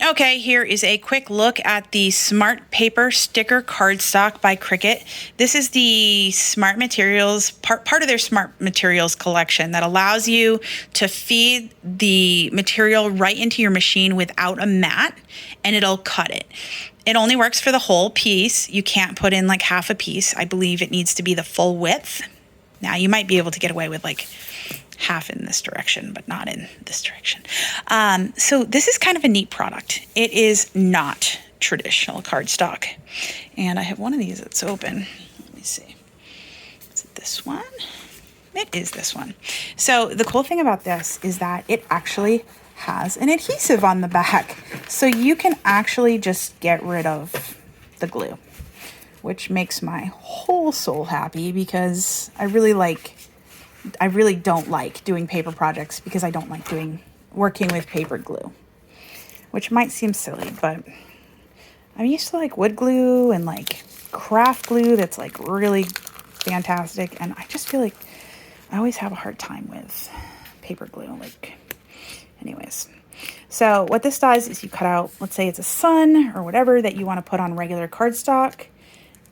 Okay, here is a quick look at the Smart Paper Sticker Cardstock by Cricut. This is the Smart Materials, part of their Smart Materials collection that allows you to feed the material right into your machine without a mat, and it'll cut it. It only works for the whole piece. You can't put in like half a piece. I believe it needs to be the full width. Now, you might be able to get away with like half in this direction, but not in this direction. So this is kind of a neat product. It is not traditional cardstock. And I have one of these that's open. Let me see. Is it this one? It is this one. So the cool thing about this is that it actually has an adhesive on the back. So you can actually just get rid of the glue, which makes my whole soul happy because I really don't like doing paper projects because I don't like working with paper glue, which might seem silly, but I'm used to like wood glue and like craft glue that's like really fantastic. And I just feel like I always have a hard time with paper glue. Anyways. So what this does is you cut out, let's say it's a sun or whatever that you want to put on regular cardstock.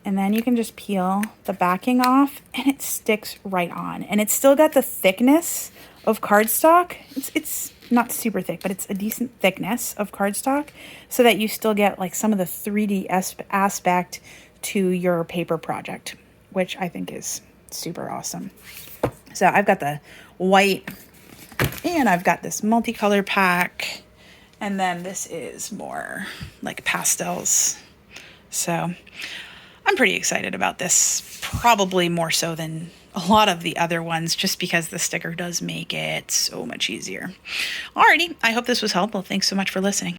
And then you can just peel the backing off and it sticks right on. And it's still got the thickness of cardstock. It's not super thick, but it's a decent thickness of cardstock so that you still get like some of the 3D aspect to your paper project, which I think is super awesome. So I've got the white and I've got this multicolor pack. And then this is more like pastels. So I'm pretty excited about this, probably more so than a lot of the other ones, just because the sticker does make it so much easier. Alrighty, I hope this was helpful. Thanks so much for listening.